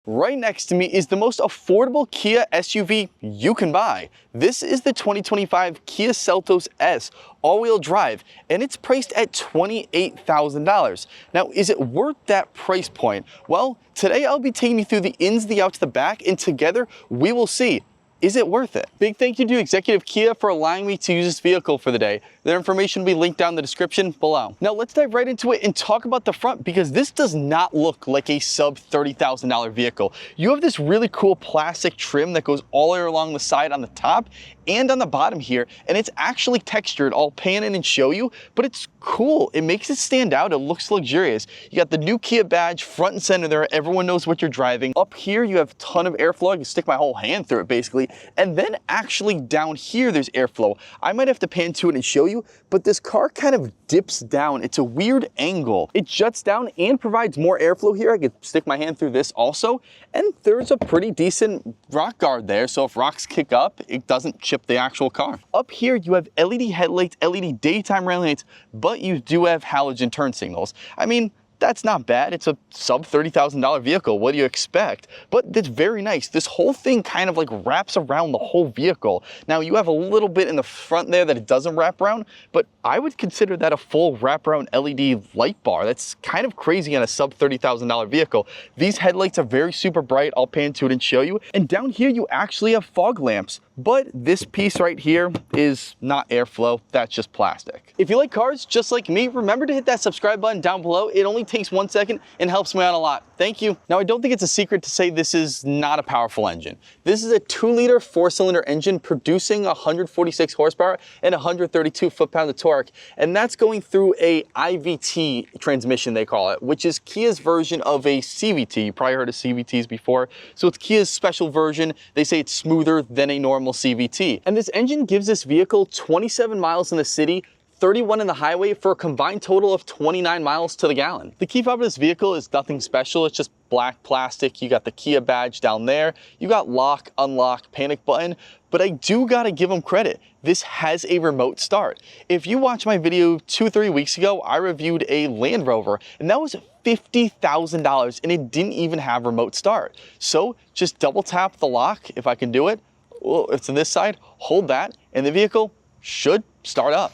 Right next to me is the most affordable Kia SUV you can buy. This is the 2025 Kia Seltos S all-wheel drive, and it's priced at $28,000. Now, is it worth that price point? Well, today I'll be taking you through the ins, the outs, the back, and together we will see. Is it worth it? Big thank you to Executive Kia for allowing me to use this vehicle for the day. Their information will be linked down in the description below. Now let's dive right into it and talk about the front, because this does not look like a sub $30,000 vehicle. You have this really cool plastic trim that goes all the way along the side on the top and on the bottom here, and it's actually textured. I'll pan in and show you, but it's cool. It makes it stand out. It looks luxurious. You got the new Kia badge front and center there. Everyone knows what you're driving. Up here, you have a ton of airflow. I can stick my whole hand through it basically. And then actually down here, there's airflow. I might have to pan to it and show you, but this car kind of dips down. It's a weird angle. It juts down and provides more airflow here. I could stick my hand through this also. And there's a pretty decent rock guard there. So if rocks kick up, it doesn't chip the actual car. Up here, you have LED headlights, LED daytime running lights, but you do have halogen turn signals. I mean, that's not bad. It's a sub $30,000 vehicle. What do you expect? But that's very nice. This whole thing kind of like wraps around the whole vehicle. Now you have a little bit in the front there that it doesn't wrap around, but I would consider that a full wraparound LED light bar. That's kind of crazy on a sub $30,000 vehicle. These headlights are very super bright. I'll pan to it and show you. And down here, you actually have fog lamps. But this piece right here is not airflow, that's just plastic. If you like cars just like me, remember to hit that subscribe button down below. It only takes 1 second and helps me out a lot. Thank you. Now, I don't think it's a secret to say this is not a powerful engine. This is a 2-liter 4-cylinder engine producing 146 horsepower and 132 foot-pounds of torque. And that's going through a IVT transmission, they call it, which is Kia's version of a CVT. You probably heard of CVTs before. So it's Kia's special version. They say it's smoother than a normal CVT. And this engine gives this vehicle 27 miles in the city, 31 in the highway, for a combined total of 29 miles to the gallon. The key fob of this vehicle is nothing special. It's just black plastic. You got the Kia badge down there. You got lock, unlock, panic button, but I do gotta give them credit. This has a remote start. If you watched my video 2-3 weeks ago, I reviewed a Land Rover, and that was $50,000, and it didn't even have remote start. So just double tap the lock, if I can do it. Well, it's on this side, hold that, and the vehicle should start up.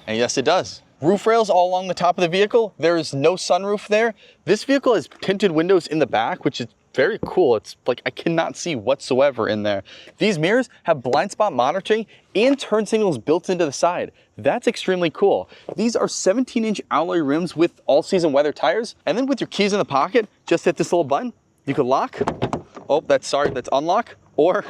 And yes, it does. Roof rails all along the top of the vehicle. There is no sunroof there. This vehicle has tinted windows in the back, which is very cool. It's like I cannot see whatsoever in there. These mirrors have blind spot monitoring and turn signals built into the side. That's extremely cool. These are 17-inch alloy rims with all-season weather tires. And then with your keys in the pocket, just hit this little button. You can lock. Oh, that's unlock. Or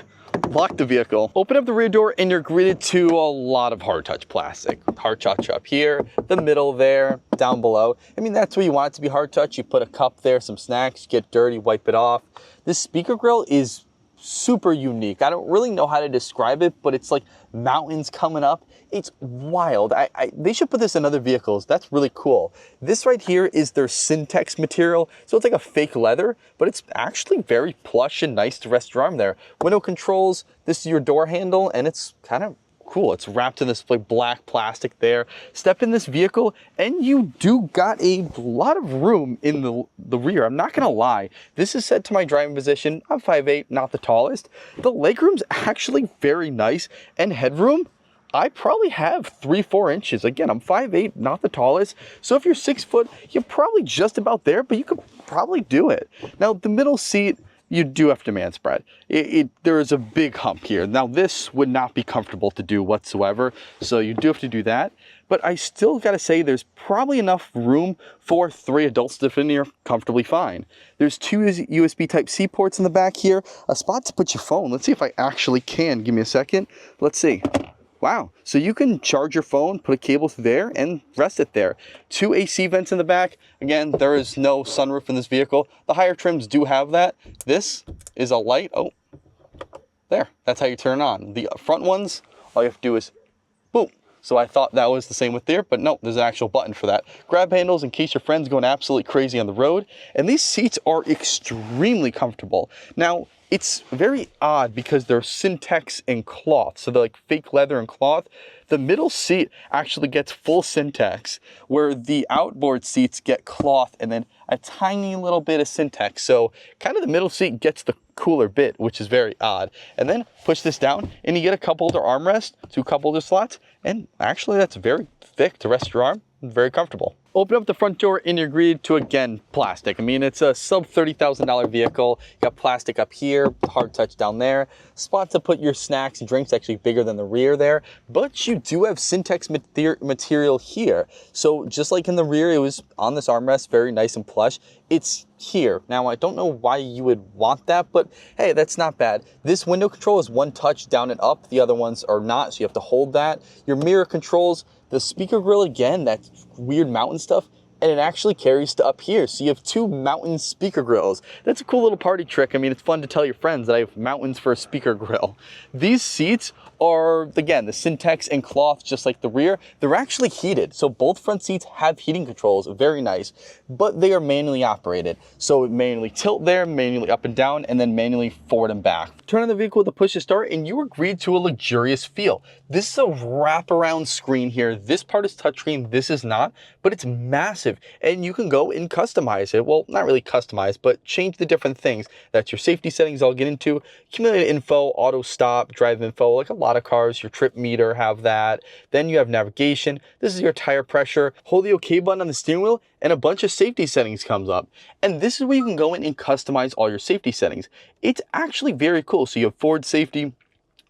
lock the vehicle. Open up the rear door and you're greeted to a lot of hard touch plastic. Hard touch up here, the middle there, down below. I mean, that's where you want it to be hard touch. You put a cup there, some snacks, get dirty, wipe it off. This speaker grill is super unique. I don't really know how to describe it, but it's like mountains coming up. It's wild. They should put this in other vehicles. That's really cool. This right here is their Syntex material. So it's like a fake leather, but it's actually very plush and nice to rest your arm there. Window controls, this is your door handle, and it's kind of cool. It's wrapped in this like black plastic there. Step in this vehicle and you do got a lot of room in the rear. I'm not gonna lie. This is set to my driving position. I'm 5'8", not the tallest. The legroom's actually very nice, and headroom, I probably have 3-4 inches. Again, I'm 5'8", not the tallest. So if you're 6 foot, you're probably just about there, but you could probably do it. Now the middle seat, you do have to man spread. There is a big hump here. Now this would not be comfortable to do whatsoever, so you do have to do that. But I still gotta say there's probably enough room for 3 adults to fit in here comfortably fine. There's 2 USB Type-C ports in the back here, a spot to put your phone. Let's see if I actually can. Give me a second. Let's see. Wow, so you can charge your phone, put a cable through there, and rest it there. 2 AC vents in the back. Again, there is no sunroof in this vehicle. The higher trims do have that. This is a light. Oh, there, that's how you turn it on. The front ones, all you have to do is boom. So I thought that was the same with there, but no, there's an actual button for that. Grab handles in case your friend's going absolutely crazy on the road. And these seats are extremely comfortable. Now, it's very odd because they're Syntex and cloth. So they're like fake leather and cloth. The middle seat actually gets full Syntax, where the outboard seats get cloth and then a tiny little bit of Syntax. So kind of the middle seat gets the cooler bit, which is very odd. And then push this down and you get a cup holder armrest, 2 cup holder slots, and actually that's very thick to rest your arm, very comfortable. Open up the front door and you're greeted to, again, plastic. I mean, it's a sub $30,000 vehicle. You got plastic up here, hard touch down there. Spot to put your snacks and drinks, actually bigger than the rear there. But you do have Syntax material here. So just like in the rear, it was on this armrest, very nice and plush. It's here. Now, I don't know why you would want that, but hey, that's not bad. This window control is one touch down and up. The other ones are not, so you have to hold that. Your mirror controls, the speaker grill, again, that weird mountain stuff, and it actually carries to up here. So you have 2 mountain speaker grills. That's a cool little party trick. I mean, it's fun to tell your friends that I have mountains for a speaker grill. These seats are, again, the Syntax and cloth, just like the rear. They're actually heated. So both front seats have heating controls, very nice, but they are manually operated. So manually tilt there, manually up and down, and then manually forward and back. Turn on the vehicle with a push to start, and you are greeted to a luxurious feel. This is a wraparound screen here. This part is touchscreen, this is not, but it's massive, and you can go and customize it. Well, not really customize, but change the different things. That's your safety settings I'll get into, accumulated info, auto stop, drive info, like a lot of cars, your trip meter have that. Then you have navigation. This is your tire pressure. Hold the OK button on the steering wheel and a bunch of safety settings comes up. And this is where you can go in and customize all your safety settings. It's actually very cool. So you have forward safety,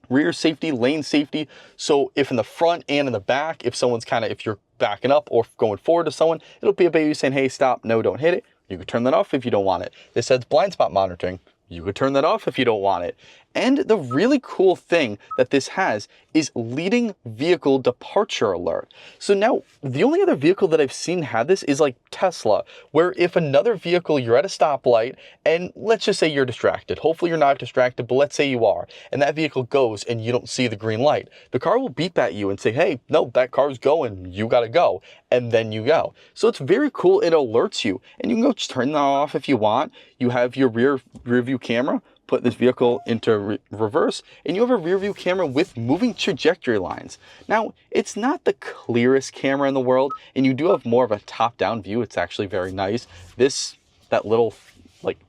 rear safety, lane safety. So if in the front and in the back, if someone's if you're backing up or going forward to someone, it'll be a baby saying, hey, stop, no, don't hit it. You could turn that off if you don't want it. This has blind spot monitoring. You could turn that off if you don't want it. And the really cool thing that this has is leading vehicle departure alert. So now the only other vehicle that I've seen have this is like Tesla, where if another vehicle, you're at a stoplight and let's just say you're distracted. Hopefully you're not distracted, but let's say you are, and that vehicle goes and you don't see the green light. The car will beep at you and say, hey, no, that car's going, you gotta go. And then you go. So it's very cool. It alerts you and you can go just turn that off if you want. You have your rear view camera. Put this vehicle into reverse and you have a rear view camera with moving trajectory lines. Now, it's not the clearest camera in the world and you do have more of a top-down view. It's actually very nice. That little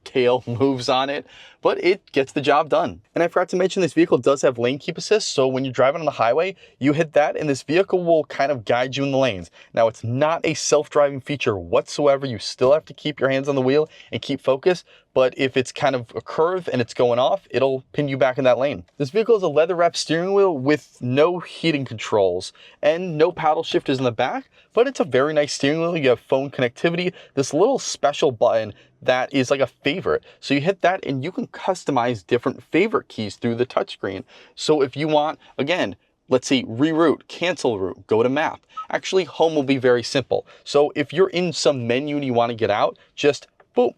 tail moves on it, but it gets the job done. And I forgot to mention this vehicle does have lane keep assist. So when you're driving on the highway, you hit that and this vehicle will kind of guide you in the lanes. Now it's not a self-driving feature whatsoever. You still have to keep your hands on the wheel and keep focus. But if it's kind of a curve and it's going off, it'll pin you back in that lane. This vehicle is a leather wrapped steering wheel with no heating controls and no paddle shifters in the back, but it's a very nice steering wheel. You have phone connectivity, this little special button that is like a favorite. So you hit that and you can customize different favorite keys through the touchscreen. So if you want, again, let's see, reroute, cancel route, go to map. Actually, home will be very simple. So if you're in some menu and you want to get out, just boom,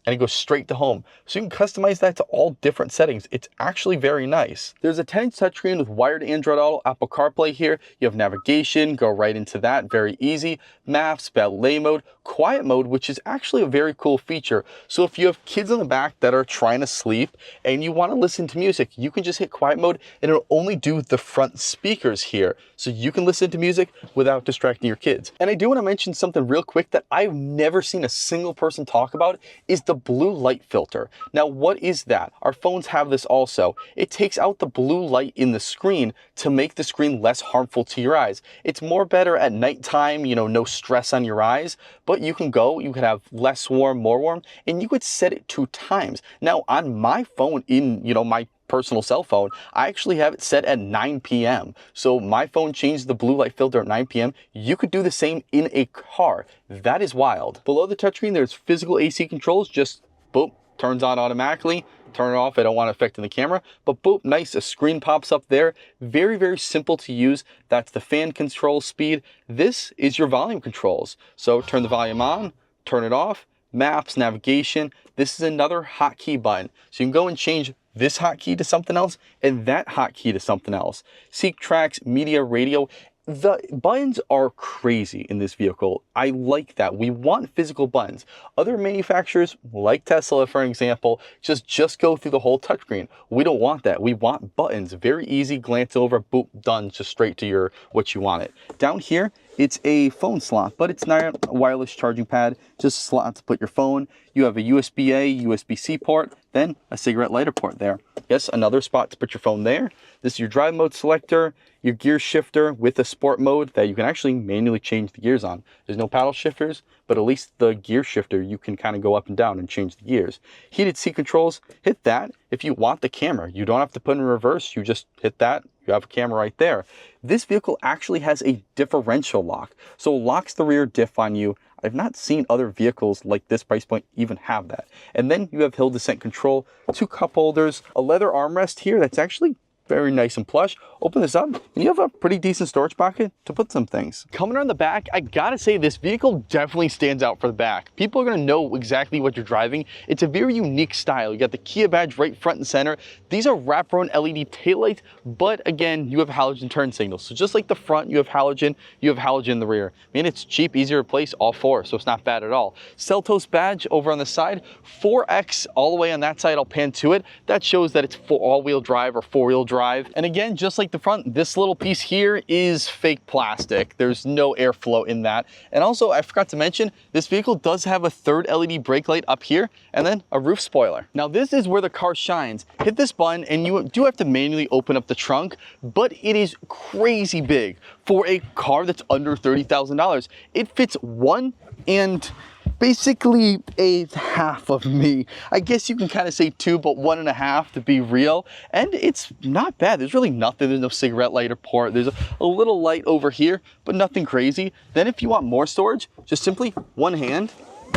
and it goes straight to home. So you can customize that to all different settings. It's actually very nice. There's a 10-inch touchscreen with wired Android Auto, Apple CarPlay here. You have navigation, go right into that, very easy. Maps, ballet mode, quiet mode, which is actually a very cool feature. So if you have kids in the back that are trying to sleep and you want to listen to music, you can just hit quiet mode and it'll only do the front speakers here. So you can listen to music without distracting your kids. And I do want to mention something real quick that I've never seen a single person talk about is the blue light filter. Now, what is that? Our phones have this also. It takes out the blue light in the screen to make the screen less harmful to your eyes. It's more better at nighttime, no stress on your eyes, but you can have less warm, more warm, and you could set it 2 times. Now, on my phone, in, my personal cell phone, I actually have it set at 9 p.m. So my phone changed the blue light filter at 9 p.m. You could do the same in a car. That is wild. Below the touchscreen, there's physical AC controls. Just boop, turns on automatically. Turn it off. I don't want it affecting the camera, but boop, nice. A screen pops up there. Very, very simple to use. That's the fan control speed. This is your volume controls. So turn the volume on, turn it off, maps, navigation. This is another hotkey button. So you can go and change this hotkey to something else and that hotkey to something else. Seek tracks, media, radio. The buttons are crazy in this vehicle. I like that. We want physical buttons. Other manufacturers, like Tesla, for example, just go through the whole touchscreen. We don't want that. We want buttons. Very easy, glance over, boop, done, just straight to your what you want it. Down here, it's a phone slot, but it's not a wireless charging pad, just a slot to put your phone. You have a USB-A, USB-C port, then a cigarette lighter port there. Yes, another spot to put your phone there. This is your drive mode selector, your gear shifter with a sport mode that you can actually manually change the gears on. There's no paddle shifters, but at least the gear shifter, you can kind of go up and down and change the gears. Heated seat controls, hit that. If you want the camera, you don't have to put in reverse, you just hit that. You have a camera right there. This vehicle actually has a differential lock, so it locks the rear diff on you. I've not seen other vehicles like this price point even have that. And then you have hill descent control, 2 cup holders, a leather armrest here that's actually very nice and plush. Open this up and you have a pretty decent storage pocket to put some things. Coming around the back, I gotta say this vehicle definitely stands out for the back. People are gonna know exactly what you're driving. It's a very unique style. You got the Kia badge right front and center. These are wraparound LED taillights, but again, you have halogen turn signals. So just like the front, you have halogen in the rear. I mean, it's cheap, easy to replace, all 4, so it's not bad at all. Seltos badge over on the side, 4X all the way on that side. I'll pan to it. That shows that it's all-wheel drive or 4-wheel drive. And again, just like the front, this little piece here is fake plastic. There's no airflow in that. And also, I forgot to mention, this vehicle does have a 3rd LED brake light up here and then a roof spoiler. Now this is where the car shines. Hit this button and you do have to manually open up the trunk, but it is crazy big for a car that's under $30,000. It fits 1 and basically a half of me. I guess you can kind of say 2, but 1.5 to be real. And it's not bad. There's really nothing. There's no cigarette lighter port. There's a little light over here, but nothing crazy. Then if you want more storage, just simply one hand,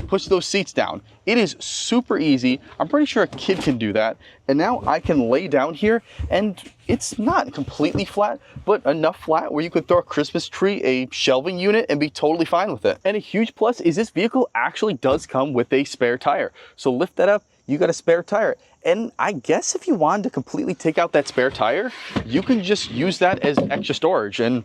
push those seats down. It is super easy. I'm pretty sure a kid can do that. And now I can lay down here and it's not completely flat, but enough flat where you could throw a Christmas tree, a shelving unit, and be totally fine with it. And a huge plus is this vehicle actually does come with a spare tire. So lift that up, you got a spare tire. And I guess if you wanted to completely take out that spare tire, you can just use that as extra storage and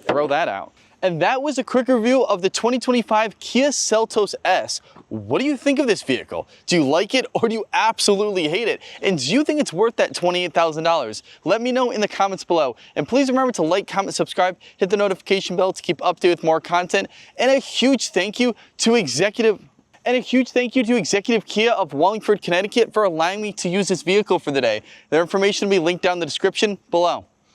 throw that out. And that was a quick review of the 2025 Kia Seltos S. What do you think of this vehicle? Do you like it or do you absolutely hate it? And do you think it's worth that $28,000? Let me know in the comments below. And please remember to like, comment, subscribe, hit the notification bell to keep up to date with more content. And a huge thank you to Executive Kia of Wallingford, Connecticut for allowing me to use this vehicle for the day. Their information will be linked down in the description below.